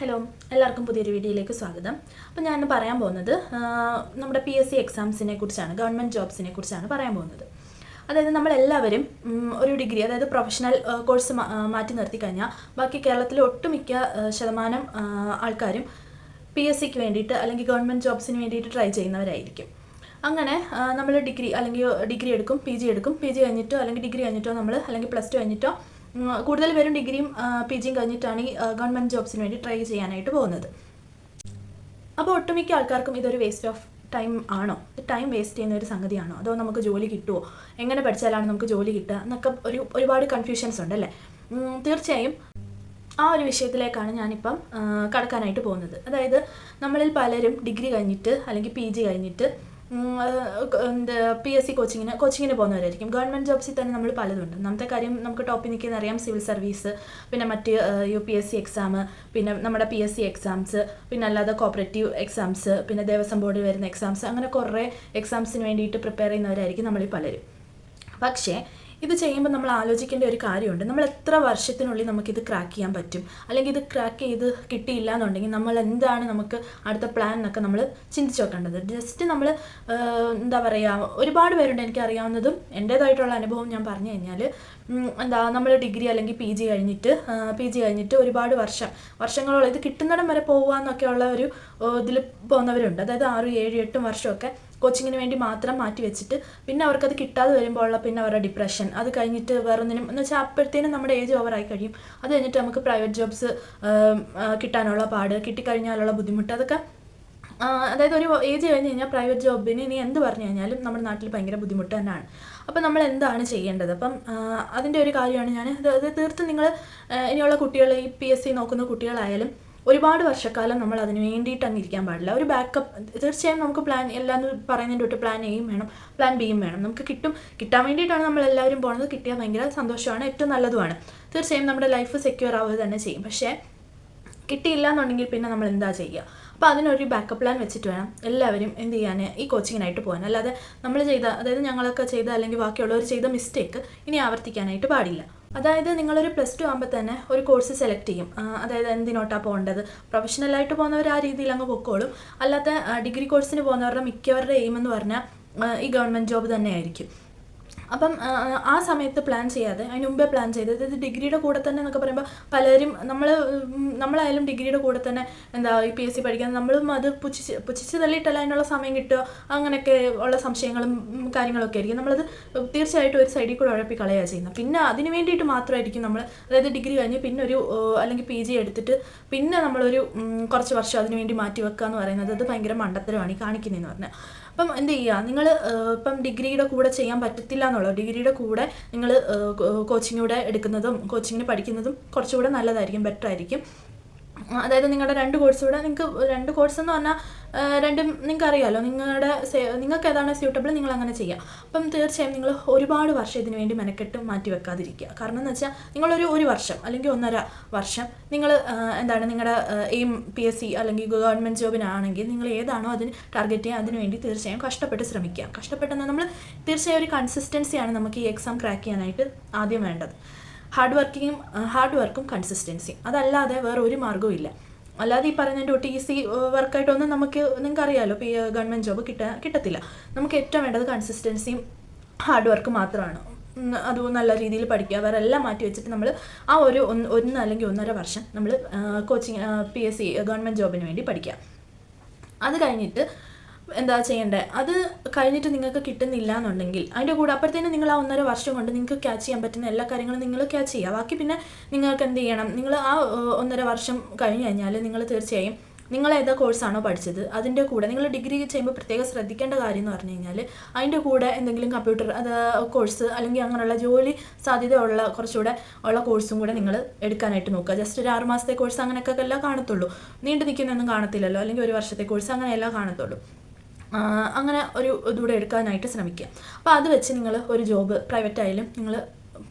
Hello, എല്ലാവർക്കും പുതിയൊരു വീഡിയോയിലേക്ക് സ്വാഗതം. അപ്പോൾ ഞാൻ പറയാൻ പോകുന്നത് നമ്മുടെ PSC എക്സാംസിനെ കുറിച്ചാണ്, ഗവൺമെൻറ് ജോബ്സിനെ കുറിച്ചാണ് പറയാൻ പോകുന്നത്. അതായത് നമ്മളെല്ലാവരും ഒരു ഡിഗ്രി, അതായത് പ്രൊഫഷണൽ കോഴ്സ് മാറ്റി നിർത്തി കഴിഞ്ഞാൽ ബാക്കി കേരളത്തിലെ ഒട്ടുമിക്ക ശതമാനം ആൾക്കാരും PSCക്ക് വേണ്ടിയിട്ട് അല്ലെങ്കിൽ ഗവൺമെൻറ് ജോബ്സിന് വേണ്ടിയിട്ട് ട്രൈ ചെയ്യുന്നവരായിരിക്കും. അങ്ങനെ നമ്മൾ ഡിഗ്രി എടുക്കും, PG എടുക്കും. PG കഴിഞ്ഞിട്ടോ അല്ലെങ്കിൽ ഡിഗ്രി കഴിഞ്ഞിട്ടോ നമ്മൾ അല്ലെങ്കിൽ +2 കഴിഞ്ഞിട്ടോ കൂടുതൽ പേരും ഡിഗ്രിയും PGയും കഴിഞ്ഞിട്ടാണ് ഈ ഗവൺമെൻറ് ജോബ്സിന് വേണ്ടി ട്രൈ ചെയ്യാനായിട്ട് പോകുന്നത്. അപ്പോൾ ഒട്ടുമിക്ക ആൾക്കാർക്കും ഇതൊരു വേസ്റ്റ് ഓഫ് ടൈം ആണോ, ടൈം വേസ്റ്റ് ചെയ്യുന്ന ഒരു സംഗതിയാണോ, അതോ നമുക്ക് ജോലി കിട്ടുമോ, എങ്ങനെ പഠിച്ചാലാണ് നമുക്ക് ജോലി കിട്ടുക എന്നൊക്കെ ഒരുപാട് കൺഫ്യൂഷൻസ് ഉണ്ടല്ലേ. തീർച്ചയായും ആ ഒരു വിഷയത്തിലേക്കാണ് ഞാനിപ്പം കടക്കാനായിട്ട് പോകുന്നത്. അതായത് നമ്മളിൽ പലരും ഡിഗ്രി കഴിഞ്ഞിട്ട് അല്ലെങ്കിൽ PG കഴിഞ്ഞിട്ട് PSC കോച്ചിങ്ങിന് പോകുന്നവരായിരിക്കും. ഗവൺമെൻറ് ജോബ്സിൽ തന്നെ നമ്മൾ പലതുണ്ട്. ഒന്നാമത്തെ കാര്യം നമുക്ക് ടോപ്പിൽ നിൽക്കുന്ന അറിയാം, സിവിൽ സർവീസ്, പിന്നെ മറ്റ് UPSC എക്സാം, പിന്നെ നമ്മുടെ PSC എക്സാംസ്, പിന്നെ അല്ലാതെ കോപ്പറേറ്റീവ് എക്സാംസ്, പിന്നെ ദേവസ്വം ബോർഡിൽ വരുന്ന എക്സാംസ്, അങ്ങനെ കുറേ എക്സാംസിന് വേണ്ടിയിട്ട് പ്രിപ്പയർ ചെയ്യുന്നവരായിരിക്കും നമ്മളിൽ പലരും. പക്ഷേ ഇത് ചെയ്യുമ്പോൾ നമ്മൾ ആലോചിക്കേണ്ട ഒരു കാര്യമുണ്ട്. നമ്മൾ എത്ര വർഷത്തിനുള്ളിൽ നമുക്കിത് ക്രാക്ക് ചെയ്യാൻ പറ്റും, അല്ലെങ്കിൽ ഇത് ക്രാക്ക് ചെയ്ത് കിട്ടിയില്ല എന്നുണ്ടെങ്കിൽ നമ്മൾ എന്താണ് നമുക്ക് അടുത്ത പ്ലാൻ എന്നൊക്കെ നമ്മൾ ചിന്തിച്ച് നോക്കേണ്ടത്. ജസ്റ്റ് നമ്മൾ എന്താ പറയുക, ഒരുപാട് പേരുണ്ട് എനിക്കറിയാവുന്നതും എൻ്റേതായിട്ടുള്ള അനുഭവം ഞാൻ പറഞ്ഞു കഴിഞ്ഞാൽ, നമ്മൾ ഡിഗ്രി അല്ലെങ്കിൽ PG കഴിഞ്ഞിട്ട് ഒരുപാട് വർഷങ്ങളോളം ഇത് കിട്ടുന്നിടം വരെ പോകുക എന്നൊക്കെയുള്ള ഒരു ഇതിൽ പോകുന്നവരുണ്ട്. അതായത് 6, 7, 8 വർഷമൊക്കെ കോച്ചിങ്ങിന് വേണ്ടി മാത്രം മാറ്റി വെച്ചിട്ട് പിന്നെ അവർക്കത് കിട്ടാതെ വരുമ്പോഴുള്ള പിന്നെ അവരുടെ ഡിപ്രഷൻ, അത് കഴിഞ്ഞിട്ട് വേറൊന്നിനും എന്ന് വെച്ചാൽ അപ്പോഴത്തേനും നമ്മുടെ ഏജ് ഓവറായി കഴിയും. അത് കഴിഞ്ഞിട്ട് നമുക്ക് പ്രൈവറ്റ് ജോബ്സ് കിട്ടാനുള്ള പാട്, കിട്ടിക്കഴിഞ്ഞാലുള്ള ബുദ്ധിമുട്ട്, അതൊക്കെ അതായത് ഒരു ഏജ് കഴിഞ്ഞ് കഴിഞ്ഞാൽ പ്രൈവറ്റ് ജോബിന് ഇനി എന്ത് പറഞ്ഞു കഴിഞ്ഞാലും നമ്മുടെ നാട്ടിൽ ഭയങ്കര ബുദ്ധിമുട്ട് തന്നെയാണ്. അപ്പം നമ്മൾ എന്താണ് ചെയ്യേണ്ടത്? അപ്പം അതിൻ്റെ ഒരു കാര്യമാണ് ഞാൻ തീർത്തും നിങ്ങൾ ഇനിയുള്ള കുട്ടികൾ, ഈ PSC നോക്കുന്ന കുട്ടികളായാലും ഒരുപാട് വർഷക്കാലം നമ്മൾ അതിന് വേണ്ടിയിട്ട് അങ്ങ് ഇരിക്കാൻ പാടില്ല. ഒരു ബാക്കപ്പ് തീർച്ചയായും നമുക്ക് പ്ലാൻ എല്ലാം പറയുന്നതിൻ്റെ തൊട്ട് പ്ലാൻ Aയും വേണം, പ്ലാൻ Bയും വേണം. നമുക്ക് കിട്ടാൻ വേണ്ടിയിട്ടാണ് നമ്മളെല്ലാവരും പോകുന്നത്. കിട്ടിയാൽ ഭയങ്കര സന്തോഷമാണ്, ഏറ്റവും നല്ലതുമാണ്. തീർച്ചയായും നമ്മുടെ ലൈഫ് സെക്യൂർ ആവുക തന്നെ ചെയ്യും. പക്ഷേ കിട്ടിയില്ല എന്നുണ്ടെങ്കിൽ പിന്നെ നമ്മൾ എന്താ ചെയ്യുക? അപ്പോൾ അതിനൊരു ബാക്കപ്പ് പ്ലാൻ വെച്ചിട്ട് വേണം എല്ലാവരും എന്ത് ചെയ്യാൻ, ഈ കോച്ചിങ്ങിനായിട്ട് പോകാൻ. അല്ലാതെ നമ്മൾ അതായത് ഞങ്ങളൊക്കെ ചെയ്ത അല്ലെങ്കിൽ ബാക്കിയുള്ളവർ ചെയ്ത മിസ്റ്റേക്ക് ഇനി ആവർത്തിക്കാനായിട്ട് പാടില്ല. അതായത് നിങ്ങളൊരു +2 ആകുമ്പോൾ തന്നെ ഒരു കോഴ്സ് സെലക്ട് ചെയ്യും. അതായത് എന്തിനോട്ടാണ് പോകേണ്ടത്. പ്രൊഫഷണലായിട്ട് പോകുന്നവർ ആ രീതിയിൽ അങ്ങ് പൊക്കോളും. അല്ലാത്ത ഡിഗ്രി കോഴ്സിന് പോകുന്നവരുടെ മിക്കവരുടെ എയിം എന്ന് പറഞ്ഞാൽ ഈ ഗവൺമെൻറ് ജോബ് തന്നെയായിരിക്കും. അപ്പം ആ സമയത്ത് പ്ലാൻ ചെയ്യാതെ അതിന് മുമ്പേ പ്ലാൻ ചെയ്ത്, അതായത് ഡിഗ്രിയുടെ കൂടെ തന്നെ എന്നൊക്കെ പറയുമ്പോൾ പലരും നമ്മളായാലും ഡിഗ്രിയുടെ കൂടെ തന്നെ ഈ PSC പഠിക്കാൻ നമ്മളും അത് പുച്ഛിച്ച് തള്ളിയിട്ടല്ല അതിനുള്ള സമയം കിട്ടുക, അങ്ങനെയൊക്കെ ഉള്ള സംശയങ്ങളും കാര്യങ്ങളൊക്കെ ആയിരിക്കും. നമ്മളത് തീർച്ചയായിട്ടും ഒരു സൈഡിൽ കൂടെ ഉഴപ്പി കളയുക ചെയ്യുന്നത്. പിന്നെ അതിന് വേണ്ടിയിട്ട് മാത്രമായിരിക്കും നമ്മൾ, അതായത് ഡിഗ്രി കഴിഞ്ഞ് പിന്നെ അല്ലെങ്കിൽ PG എടുത്തിട്ട് പിന്നെ നമ്മളൊരു കുറച്ച് വർഷം അതിന് വേണ്ടി മാറ്റി വെക്കുക എന്ന് പറയുന്നത് അത് ഭയങ്കര മണ്ടത്തരമാണ് ഈ കാണിക്കുന്നതെന്ന് പറഞ്ഞാൽ. അപ്പം എന്ത് ചെയ്യുക, നിങ്ങൾ ഇപ്പം ഡിഗ്രിയുടെ കൂടെ ചെയ്യാൻ പറ്റത്തില്ല എന്നുള്ളത്, ഡിഗ്രിയുടെ കൂടെ നിങ്ങൾ കോച്ചിങ്ങിലൂടെ എടുക്കുന്നതും കോച്ചിങ്ങിന് പഠിക്കുന്നതും കുറച്ചുകൂടെ നല്ലതായിരിക്കും, ബെറ്റർ ആയിരിക്കും. അതായത് നിങ്ങളുടെ 2 കോഴ്സുകൂടെ, നിങ്ങൾക്ക് 2 കോഴ്സ് എന്ന് പറഞ്ഞാൽ രണ്ടും നിങ്ങൾക്ക് അറിയാമല്ലോ, നിങ്ങൾക്ക് ഏതാണ് സ്യൂട്ടബിൾ നിങ്ങൾ അങ്ങനെ ചെയ്യുക. അപ്പം തീർച്ചയായും നിങ്ങൾ ഒരുപാട് വർഷം ഇതിന് വേണ്ടി മെനക്കെട്ട് മാറ്റി വെക്കാതിരിക്കുക. കാരണം എന്ന് വെച്ചാൽ നിങ്ങളൊരു 1 വർഷം അല്ലെങ്കിൽ 1.5 വർഷം നിങ്ങൾ നിങ്ങളുടെ എയിം PSC അല്ലെങ്കിൽ ഗവൺമെൻറ് ജോബിനാണെങ്കിൽ നിങ്ങൾ ഏതാണോ അതിന് ടാർഗറ്റ് ചെയ്യുക, അതിന് വേണ്ടി തീർച്ചയായും കഷ്ടപ്പെട്ട് ശ്രമിക്കുക. കഷ്ടപ്പെട്ടെന്നാൽ നമ്മൾ തീർച്ചയായും ഒരു കൺസിസ്റ്റൻസിയാണ് നമുക്ക് ഈ എക്സാം ക്രാക്ക് ചെയ്യാനായിട്ട് ആദ്യം വേണ്ടത്. ഹാർഡ് വർക്കും കൺസിസ്റ്റൻസിയും, അതല്ലാതെ വേറെ ഒരു മാർഗ്ഗവും ഇല്ല. അല്ലാതെ ഈ പറയുന്നതിൻ്റെ ഒട്ട് ഈസി വർക്കായിട്ടൊന്നും നിങ്ങൾക്ക് അറിയാമല്ലോ, ഗവൺമെൻറ് ജോബ് കിട്ടത്തില്ല. നമുക്ക് ഏറ്റവും വേണ്ടത് കൺസിസ്റ്റൻസിയും ഹാർഡ് വർക്ക് മാത്രമാണ്. അത് നല്ല രീതിയിൽ പഠിക്കുക, വേറെ എല്ലാം മാറ്റി വെച്ചിട്ട് നമ്മൾ ആ ഒരു 1 അല്ലെങ്കിൽ 1.5 വർഷം നമ്മൾ PSC ഗവൺമെൻറ് ജോബിന് വേണ്ടി പഠിക്കുക. അത് കഴിഞ്ഞിട്ട് എന്താ ചെയ്യേണ്ടത്, അത് കഴിഞ്ഞിട്ട് നിങ്ങൾക്ക് കിട്ടുന്നില്ല എന്നുണ്ടെങ്കിൽ അതിൻ്റെ കൂടെ അപ്പോഴത്തേനും നിങ്ങൾ ആ 1.5 വർഷം കൊണ്ട് നിങ്ങൾക്ക് ക്യാച്ച് ചെയ്യാൻ പറ്റുന്ന എല്ലാ കാര്യങ്ങളും നിങ്ങൾ ക്യാച്ച് ചെയ്യുക. ബാക്കി പിന്നെ നിങ്ങൾക്ക് എന്ത് ചെയ്യണം, നിങ്ങൾ ആ 1.5 വർഷം കഴിഞ്ഞ് കഴിഞ്ഞാൽ നിങ്ങൾ തീർച്ചയായും നിങ്ങൾ ഏതാ കോഴ്സാണോ പഠിച്ചത് അതിൻ്റെ കൂടെ നിങ്ങൾ ഡിഗ്രി ചെയ്യുമ്പോൾ പ്രത്യേകം ശ്രദ്ധിക്കേണ്ട കാര്യം എന്ന് പറഞ്ഞു കഴിഞ്ഞാൽ അതിൻ്റെ കൂടെ എന്തെങ്കിലും കമ്പ്യൂട്ടർ കോഴ്സ് അല്ലെങ്കിൽ അങ്ങനെയുള്ള ജോലി സാധ്യത കുറച്ചുകൂടെ ഉള്ള കോഴ്സും കൂടെ നിങ്ങൾ എടുക്കാനായിട്ട് നോക്കുക. ജസ്റ്റ് ഒരു 6 മാസത്തെ കോഴ്സ് അങ്ങനെയൊക്കെ എല്ലാം കാണത്തുള്ളൂ, നീണ്ടു നിൽക്കുന്നൊന്നും കാണത്തില്ലല്ലോ. അല്ലെങ്കിൽ 1 വർഷത്തെ കോഴ്സ് അങ്ങനെയെല്ലാം കാണത്തുള്ളൂ. അങ്ങനെ ഒരു ഇതുകൂടെ എടുക്കാനായിട്ട് ശ്രമിക്കുക. അപ്പോൾ അത് വെച്ച് നിങ്ങൾ ഒരു ജോബ് പ്രൈവറ്റായാലും നിങ്ങൾ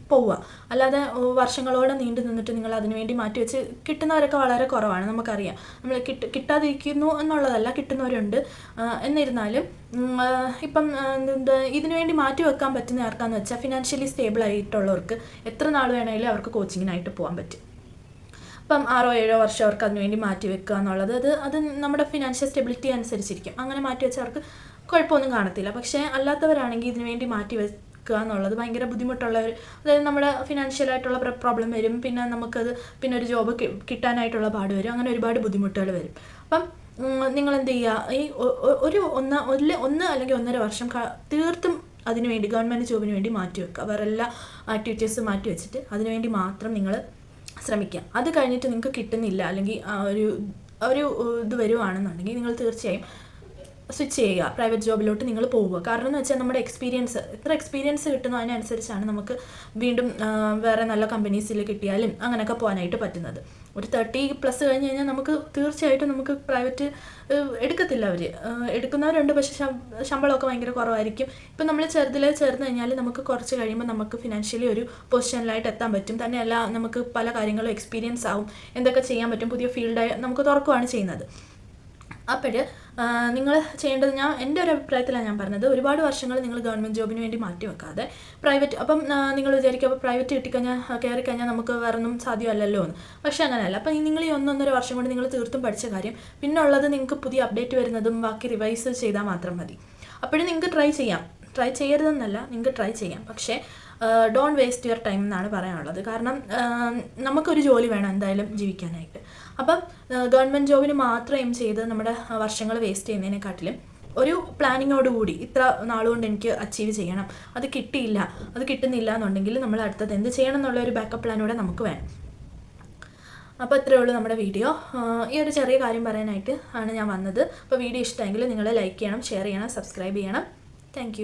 പോവുക. അല്ലാതെ വർഷങ്ങളോടെ നീണ്ടു നിന്നിട്ട് നിങ്ങൾ അതിനു വേണ്ടി മാറ്റി വെച്ച് കിട്ടുന്നവരൊക്കെ വളരെ കുറവാണ്, നമുക്കറിയാം. നമ്മൾ കിട്ടാതിരിക്കുന്നു എന്നുള്ളതല്ല, കിട്ടുന്നവരുണ്ട്. എന്നിരുന്നാലും ഇപ്പം ഇതിനു വേണ്ടി മാറ്റി വെക്കാൻ പറ്റുന്ന ആർക്കാന്ന് വെച്ചാൽ ഫിനാൻഷ്യലി സ്റ്റേബിൾ ആയിട്ടുള്ളവർക്ക് എത്ര നാൾ വേണമെങ്കിലും അവർക്ക് കോച്ചിങ്ങിനായിട്ട് പോകാൻ പറ്റും. ഇപ്പം 6-7 വർഷം അവർക്ക് അതിനുവേണ്ടി മാറ്റി വെക്കുക എന്നുള്ളത് അത് നമ്മുടെ ഫിനാൻഷ്യൽ സ്റ്റെബിലിറ്റി അനുസരിച്ചിരിക്കും. അങ്ങനെ മാറ്റി വെച്ചവർക്ക് കുഴപ്പമൊന്നും കാണത്തില്ല. പക്ഷേ അല്ലാത്തവരാണെങ്കിൽ ഇതിനുവേണ്ടി മാറ്റി വെക്കുക എന്നുള്ളത് ഭയങ്കര ബുദ്ധിമുട്ടുള്ള ഒരു, അതായത് നമ്മുടെ ഫിനാൻഷ്യലായിട്ടുള്ള പ്രോബ്ലം വരും, പിന്നെ നമുക്കത് പിന്നെ ഒരു ജോബ് കിട്ടാനായിട്ടുള്ള പാട് വരും, അങ്ങനെ ഒരുപാട് ബുദ്ധിമുട്ടുകൾ വരും. അപ്പം നിങ്ങൾ എന്ത് ചെയ്യുക, ഈ ഒന്ന് അല്ലെങ്കിൽ 1.5 വർഷം തീർത്തും അതിനുവേണ്ടി ഗവൺമെൻറ് ജോബിന് വേണ്ടി മാറ്റി വെക്കുക. വേറെ എല്ലാ ആക്ടിവിറ്റീസും മാറ്റി വെച്ചിട്ട് അതിനുവേണ്ടി മാത്രം നിങ്ങൾ ശ്രമിക്കുക. അത് കഴിഞ്ഞിട്ട് നിങ്ങൾക്ക് കിട്ടുന്നില്ല അല്ലെങ്കിൽ ഒരു ഇത് വരുവാണെന്നുണ്ടെങ്കിൽ നിങ്ങൾ തീർച്ചയായും സ്വിച്ച് ചെയ്യുക, പ്രൈവറ്റ് ജോബിലോട്ട് നിങ്ങൾ പോവുക. കാരണം എന്ന് വെച്ചാൽ നമ്മുടെ എത്ര എക്സ്പീരിയൻസ് കിട്ടുന്നോ അതിനനുസരിച്ചാണ് നമുക്ക് വീണ്ടും വേറെ നല്ല കമ്പനീസിൽ കിട്ടിയാലും അങ്ങനെയൊക്കെ പോകാനായിട്ട് പറ്റുന്നത്. ഒരു 30+ കഴിഞ്ഞ് കഴിഞ്ഞാൽ നമുക്ക് തീർച്ചയായിട്ടും നമുക്ക് പ്രൈവറ്റ് എടുക്കത്തില്ല. എടുക്കുന്നവരുണ്ട്, പക്ഷേ ശമ്പളമൊക്കെ ഭയങ്കര കുറവായിരിക്കും. ഇപ്പം നമ്മൾ ചേർന്ന് കഴിഞ്ഞാൽ നമുക്ക് കുറച്ച് കഴിയുമ്പോൾ നമുക്ക് ഫിനാൻഷ്യലി ഒരു പൊസിഷനിലായിട്ട് എത്താൻ പറ്റും. തന്നെയല്ല, നമുക്ക് പല കാര്യങ്ങളും എക്സ്പീരിയൻസ് ആവും, എന്തൊക്കെ ചെയ്യാൻ പറ്റും, പുതിയ ഫീൽഡായി നമുക്ക് തുറക്കുകയാണ് ചെയ്യുന്നത്. അപ്പോൾ നിങ്ങൾ ചെയ്യേണ്ടത്, എൻ്റെ ഒരു അഭിപ്രായത്തിലാണ് ഞാൻ പറഞ്ഞത്, ഒരുപാട് വർഷങ്ങൾ നിങ്ങൾ ഗവൺമെൻറ് ജോബിന് വേണ്ടി മാറ്റി വെക്കാതെ പ്രൈവറ്റ്, അപ്പം നിങ്ങൾ വിചാരിക്കുക അപ്പോൾ പ്രൈവറ്റ് കയറിക്കഴിഞ്ഞാൽ നമുക്ക് വേറൊന്നും സാധ്യമല്ലല്ലോ എന്ന്. പക്ഷേ അങ്ങനെയല്ല. അപ്പം നിങ്ങൾ ഈ 1-1.5 വർഷം കൊണ്ട് നിങ്ങൾ തീർത്തും പഠിച്ച കാര്യം പിന്നെ ഉള്ളത് നിങ്ങൾക്ക് പുതിയ അപ്ഡേറ്റ് വരുന്നതും ബാക്കി റിവൈസ് ചെയ്താൽ മാത്രം മതി. അപ്പോഴും നിങ്ങൾക്ക് ട്രൈ ചെയ്യരുതെന്നല്ല, നിങ്ങൾക്ക് ട്രൈ ചെയ്യാം. പക്ഷേ ഡോണ്ട് വേസ്റ്റ് യുവർ ടൈം എന്നാണ് പറയാനുള്ളത്. കാരണം നമുക്കൊരു ജോലി വേണം എന്തായാലും ജീവിക്കാനായിട്ട്. അപ്പം ഗവൺമെൻറ് ജോബിന് മാത്രം എയിം ചെയ്ത് നമ്മുടെ വർഷങ്ങൾ വേസ്റ്റ് ചെയ്യുന്നതിനെക്കാട്ടിലും ഒരു പ്ലാനിങ്ങോടുകൂടി ഇത്ര നാളുകൊണ്ട് എനിക്ക് അച്ചീവ് ചെയ്യണം, അത് കിട്ടുന്നില്ല എന്നുണ്ടെങ്കിൽ നമ്മൾ അടുത്തത് എന്ത് ചെയ്യണം എന്നുള്ള ഒരു ബാക്കപ്പ് പ്ലാനൂടെ നമുക്ക് വേണം. അപ്പോൾ ഇത്രയേ ഉള്ളൂ നമ്മുടെ വീഡിയോ. ഈ ഒരു ചെറിയ കാര്യം പറയാനായിട്ട് ആണ് ഞാൻ വന്നത്. അപ്പോൾ വീഡിയോ ഇഷ്ടമെങ്കിൽ നിങ്ങൾ ലൈക്ക് ചെയ്യണം, ഷെയർ ചെയ്യണം, സബ്സ്ക്രൈബ് ചെയ്യണം. താങ്ക്